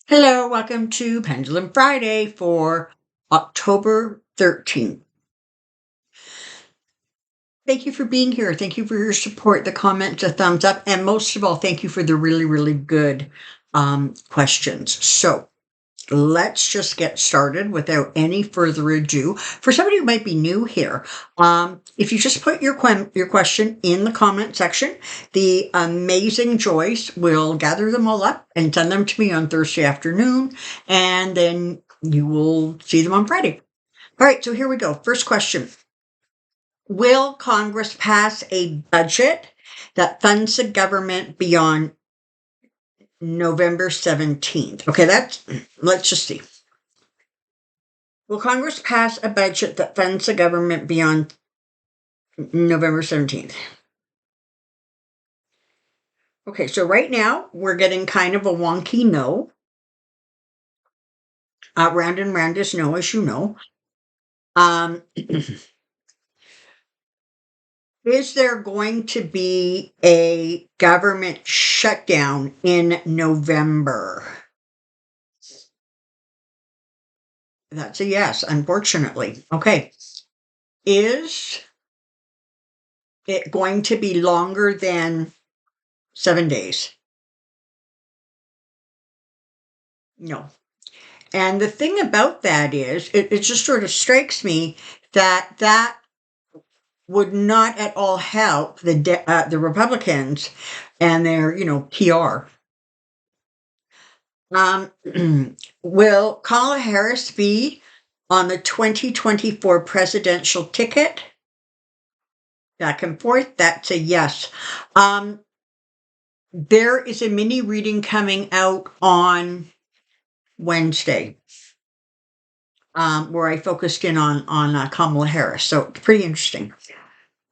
Hello, welcome to Pendulum Friday for October 13th. Thank you for being here. Thank you for your support, the comments, the thumbs up, and most of all, thank you for the really, really good questions. So let's just get started without any further ado. For somebody who might be new here, if you just put your question in the comment section, the amazing Joyce will gather them all up and send them to me on Thursday afternoon, and then you will see them on Friday. All right, so here we go. First question. Will Congress pass a budget that funds the government beyond November 17th? Okay, let's just see. Will Congress pass a budget that funds the government beyond November 17th? Okay, so right now we're getting kind of a wonky no. Round and round is no, as you know. Is there going to be a government shutdown in November? That's a yes, unfortunately. Okay. Is it going to be longer than 7 days? No. And the thing about that is, it just sort of strikes me that would not at all help the Republicans and their, PR. Will Kamala Harris be on the 2024 presidential ticket? Back and forth, that's a yes. There is a mini reading coming out on Wednesday, where I focused in on Kamala Harris. So pretty interesting.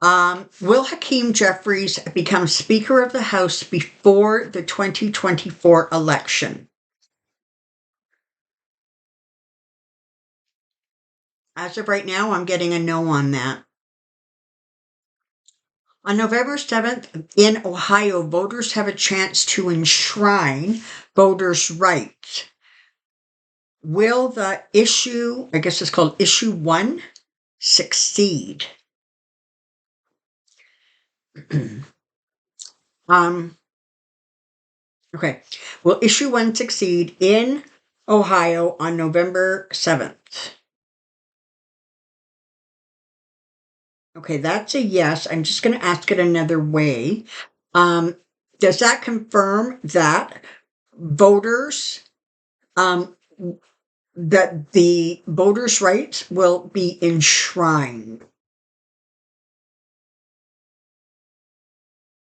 Will Hakeem Jeffries become Speaker of the House before the 2024 election? As of right now, I'm getting a no on that. On November 7th, in Ohio, voters have a chance to enshrine voters' rights. Will the issue, I guess it's called issue 1, succeed? Okay. Will issue 1 succeed in Ohio on November 7th? Okay, that's a yes. I'm just going to ask it another way. Does that confirm that voters, that the voters' rights will be enshrined?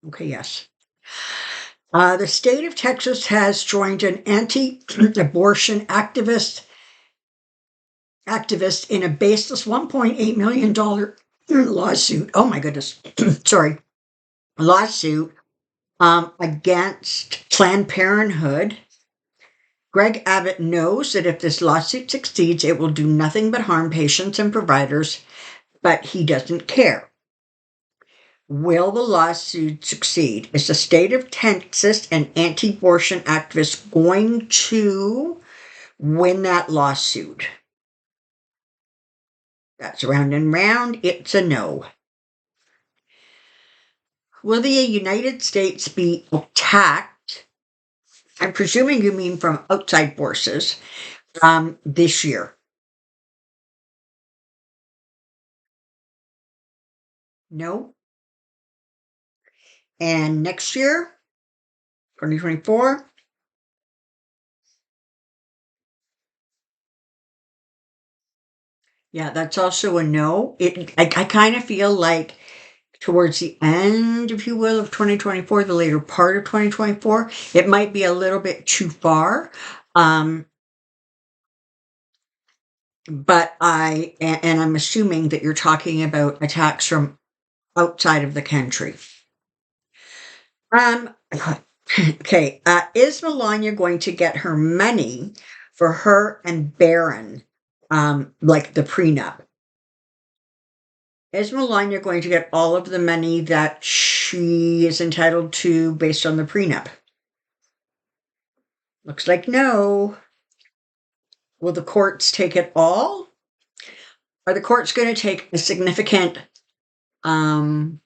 Okay, yes. The state of Texas has joined an anti-abortion activist in a baseless $1.8 million lawsuit. Oh my goodness. Sorry. Lawsuit against Planned Parenthood. Greg Abbott knows that if this lawsuit succeeds, it will do nothing but harm patients and providers, but he doesn't care. Will the lawsuit succeed? Is the state of Texas and anti-abortion activists going to win that lawsuit? That's round and round. It's a no. Will the United States be attacked? I'm presuming you mean from outside forces this year. No. And next year, 2024? Yeah, that's also a no. I kind of feel like towards the end, if you will, of 2024, the later part of 2024, it might be a little bit too far. But I'm assuming that you're talking about attacks from outside of the country. Okay. Is Melania going to get her money for her and Barron, like the prenup? Is Melania going to get all of the money that she is entitled to based on the prenup? Looks like no. Will the courts take it all? Are the courts going to take um,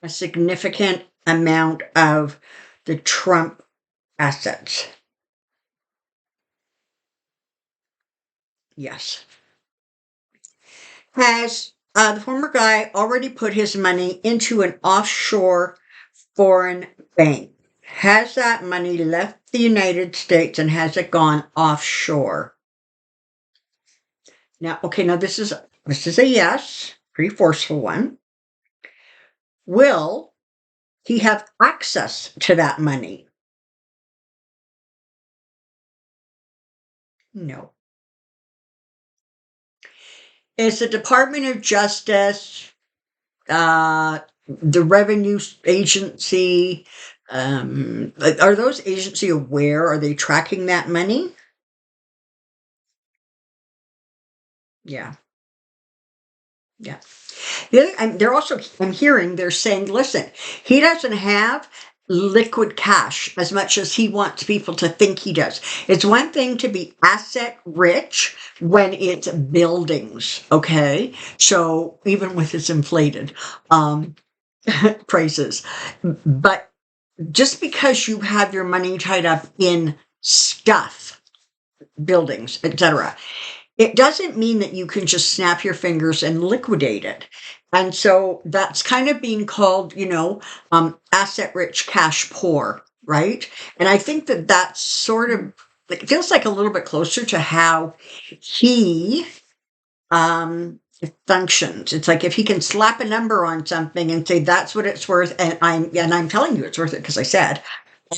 a significant amount of the Trump assets? Yes. Has the former guy already put his money into an offshore foreign bank? Has that money left the United States and has it gone offshore? Now, okay, now this is a yes, pretty forceful one. Will he have access to that money? No. Is the Department of Justice, the Revenue Agency, are those agency aware? Are they tracking that money? Yeah, yeah. They're also, I'm hearing they're saying, listen, he doesn't have liquid cash as much as he wants people to think he does. It's one thing to be asset rich when it's buildings, okay? So even with its inflated prices. But just because you have your money tied up in stuff, buildings, etc., it doesn't mean that you can just snap your fingers and liquidate it. And so that's kind of being called, asset rich, cash poor, right? And I think that that's sort of, like, it feels like a little bit closer to how he functions. It's like if he can slap a number on something and say that's what it's worth, and I'm telling you it's worth it because I said,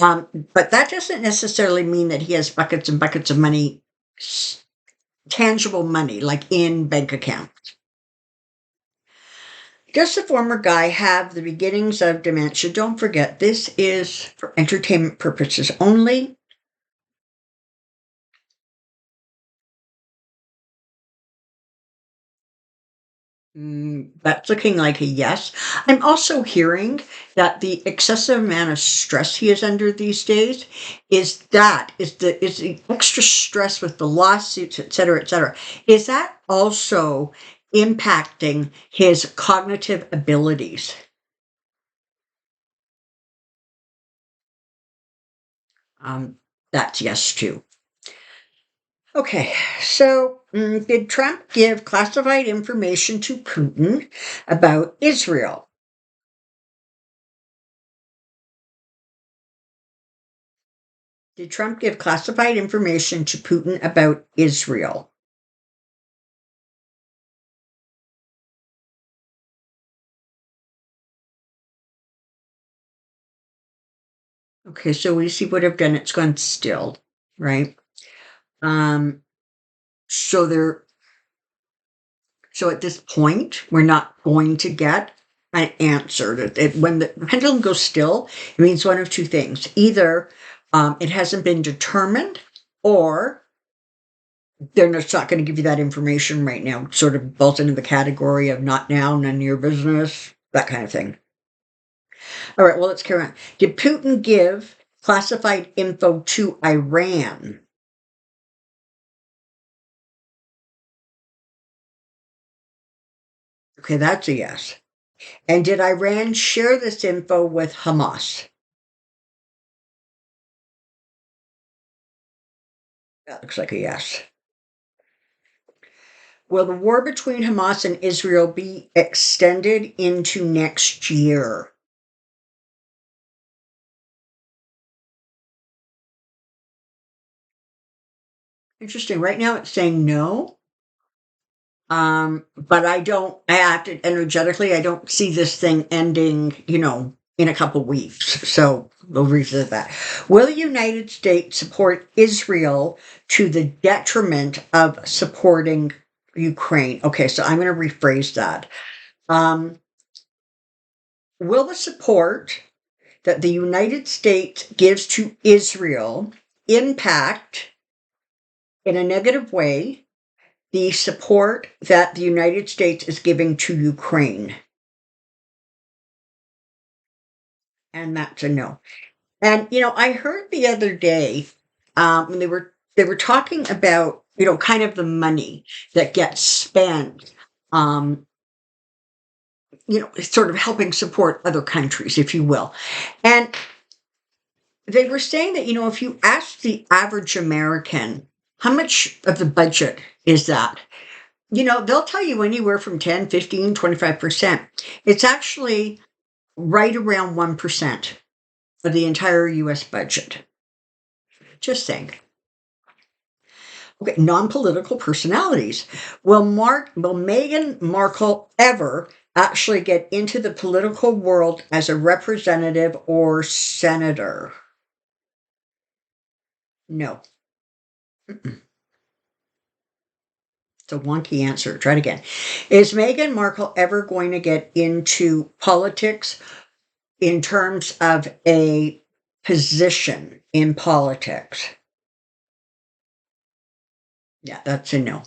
but that doesn't necessarily mean that he has buckets and buckets of money, tangible money, like in bank accounts. Does the former guy have the beginnings of dementia? Don't forget, this is for entertainment purposes only. That's looking like a yes. I'm also hearing that the excessive amount of stress he is under these days is the extra stress with the lawsuits, et cetera, et cetera. Is that also impacting his cognitive abilities? Um, that's yes too. Okay, so did Trump give classified information to Putin about Israel? Did Trump give classified information to Putin about Israel? Okay, so we see would have done it's gone still, right? Um, so there so at this point, we're not going to get an answer. When the pendulum goes still, it means one of two things. Either it hasn't been determined, or they're just not going to give you that information right now. Sort of falls into the category of not now, none of your business, that kind of thing. All right, well, let's carry on. Did Putin give classified info to Iran? Okay, that's a yes. And did Iran share this info with Hamas? That looks like a yes. Will the war between Hamas and Israel be extended into next year? Interesting. Right now it's saying no. But I have to energetically, I don't see this thing ending, in a couple weeks. So we'll revisit that. Will the United States support Israel to the detriment of supporting Ukraine? Okay, so I'm going to rephrase that. Um, will the support that the United States gives to Israel impact in a negative way the support that the United States is giving to Ukraine? And that's a no. And I heard the other day when they were talking about kind of the money that gets spent, um, sort of helping support other countries, if you will. And they were saying that if you ask the average American how much of the budget is that, they'll tell you anywhere from 10, 15, 25%. It's actually right around 1% of the entire US budget. Just saying. Okay, non-political personalities. Will Meghan Markle ever actually get into the political world as a representative or senator? No. Mm-mm. It's a wonky answer. Try it again. Is Meghan Markle ever going to get into politics in terms of a position in politics? Yeah, that's a no.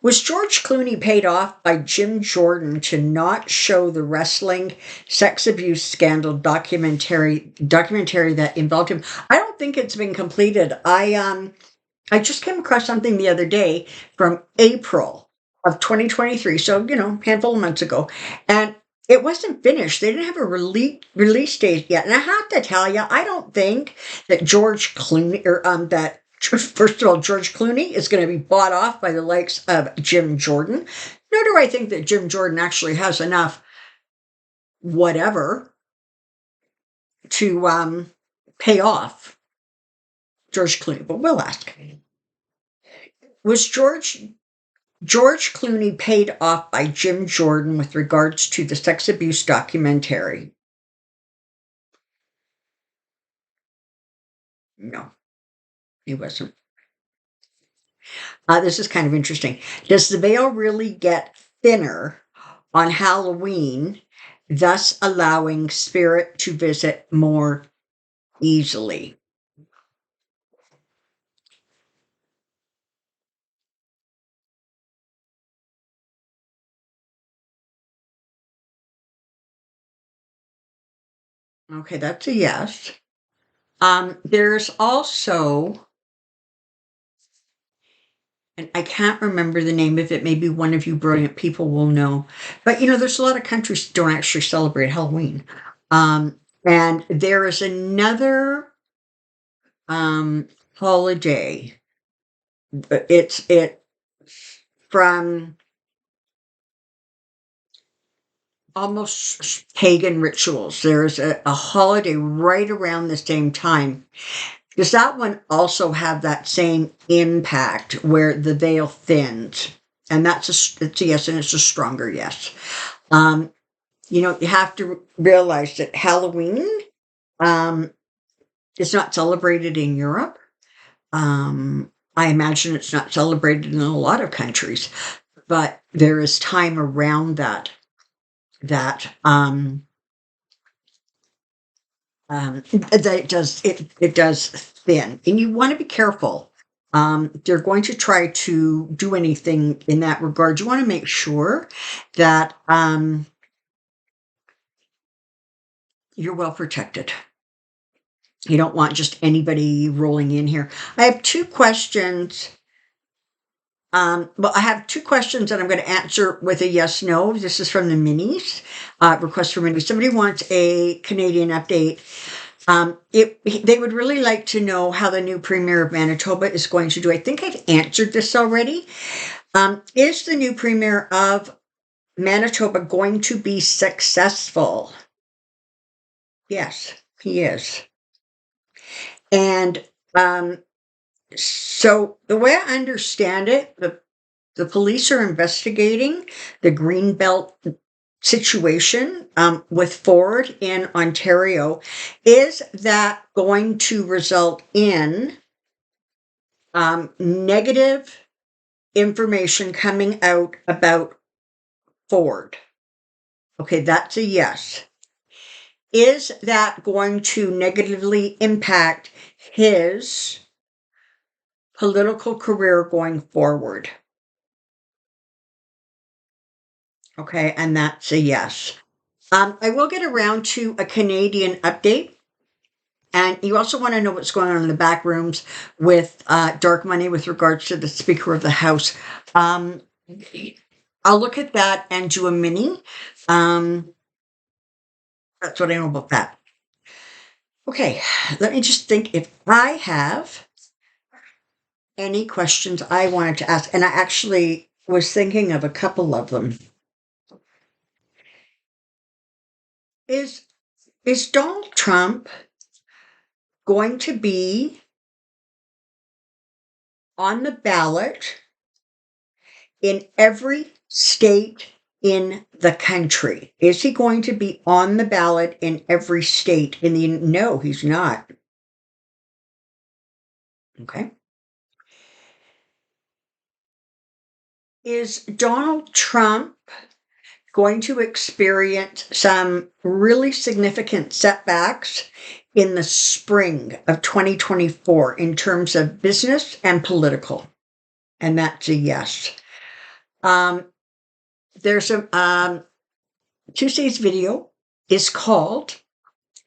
Was George Clooney paid off by Jim Jordan to not show the wrestling sex abuse scandal documentary that involved him? I don't think it's been completed. I just came across something the other day from April of 2023, so handful of months ago, and it wasn't finished. They didn't have a release date yet. And I have to tell you, I don't think that George Clooney or that first of all, George Clooney is going to be bought off by the likes of Jim Jordan. Nor do I think that Jim Jordan actually has enough whatever to pay off George Clooney. But we'll ask. Was George Clooney paid off by Jim Jordan with regards to the sex abuse documentary? No, he wasn't. This is kind of interesting. Does the veil really get thinner on Halloween, thus allowing spirit to visit more easily? Okay, that's a yes. There's also, and I can't remember the name of it. Maybe one of you brilliant people will know. But there's a lot of countries that don't actually celebrate Halloween. And there is another holiday. It from almost pagan rituals. There's a holiday right around the same time. Does that one also have that same impact where the veil thins? And it's a yes, and it's a stronger yes. Um, you have to realize that Halloween um, is not celebrated in Europe. I imagine it's not celebrated in a lot of countries, but there is time around that it does thin, and you want to be careful. If you're going to try to do anything in that regard, you want to make sure that you're well protected. You don't want just anybody rolling in here. I have two questions. Well, I have two questions that I'm going to answer with a yes, no. This is from the minis, request for minis. Somebody wants a Canadian update. They would really like to know how the new Premier of Manitoba is going to do. I think I've answered this already. Is the new Premier of Manitoba going to be successful? Yes, he is. And so the way I understand it, the police are investigating the Greenbelt situation with Ford in Ontario. Is that going to result in negative information coming out about Ford? Okay, that's a yes. Is that going to negatively impact his political career going forward? Okay, and that's a yes. I will get around to a Canadian update. And you also want to know what's going on in the back rooms with dark money with regards to the Speaker of the House. Um, I'll look at that and do a mini. That's what I know about that. Okay, let me just think if I have any questions I wanted to ask. And I actually was thinking of a couple of them. Is Donald Trump going to be on the ballot in every state in the country? Is he going to be on the ballot in every state in the no, he's not. Okay. Is Donald Trump going to experience some really significant setbacks in the spring of 2024 in terms of business and political? And that's a yes. There's a Tuesday's video is called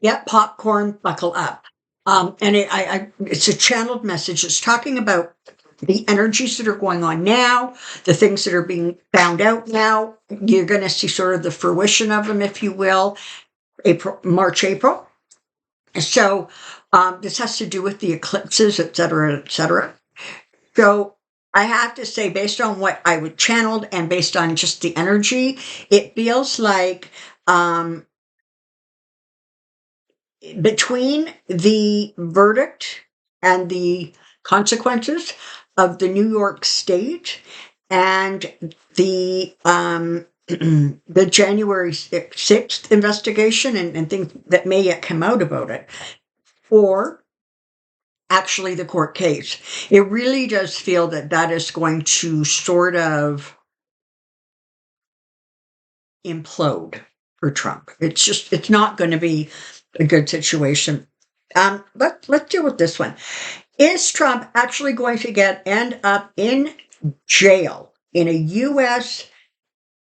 "Get Popcorn, Buckle Up," and it's a channeled message. It's talking about the energies that are going on now, the things that are being found out now. You're going to see sort of the fruition of them, if you will, March, April. So this has to do with the eclipses, et cetera, et cetera. So I have to say, based on what I would channeled and based on just the energy, it feels like between the verdict and the consequences of the New York State and the the January 6th investigation and things that may yet come out about it, or actually the court case, it really does feel that that is going to sort of implode for Trump. It's not going to be a good situation. Let's deal with this one. Is Trump actually going to end up in jail, in a U.S.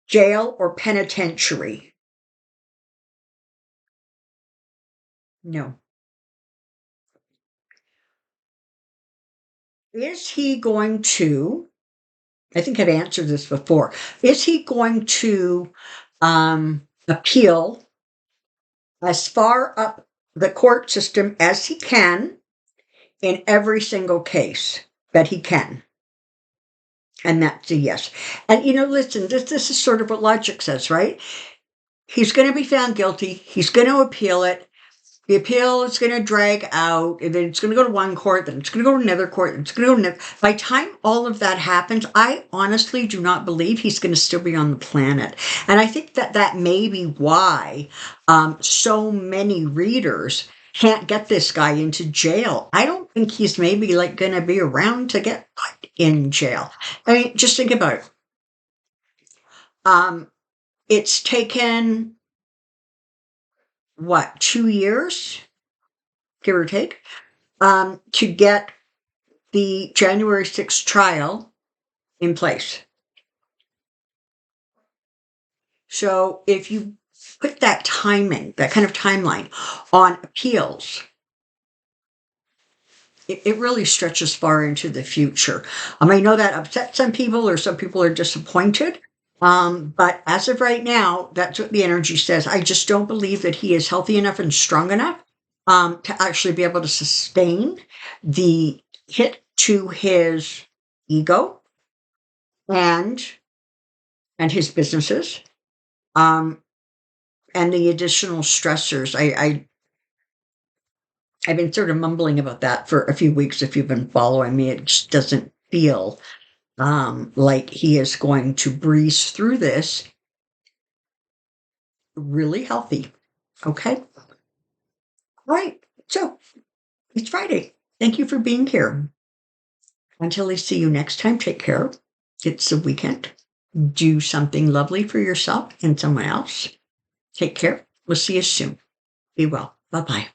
jail or penitentiary? No. Is he going to, I think I've answered this before, is he going to appeal as far up the court system as he can in every single case that he can? And that's a yes. And listen, this is sort of what logic says, right? He's going to be found guilty. He's going to appeal it. The appeal is going to drag out, and then it's going to go to one court, then it's going to go to another court, and it's going to go to another. By the time all of that happens, I honestly do not believe he's going to still be on the planet. And I think that may be why so many readers can't get this guy into jail. I don't think he's maybe going to be around to get put in jail. I mean, just think about it. It's taken, what, 2 years, give or take, to get the January 6th trial in place. So if you put that timing, that kind of timeline on appeals, it really stretches far into the future. I know that upsets some people, or some people are disappointed. But as of right now, that's what the energy says. I just don't believe that he is healthy enough and strong enough to actually be able to sustain the hit to his ego and his businesses, and the additional stressors. I've been sort of mumbling about that for a few weeks. If you've been following me, it just doesn't feel like he is going to breeze through this really healthy. Okay. All right. So it's Friday. Thank you for being here. Until I see you next time, take care. It's the weekend. Do something lovely for yourself and someone else. Take care. We'll see you soon. Be well. Bye-bye.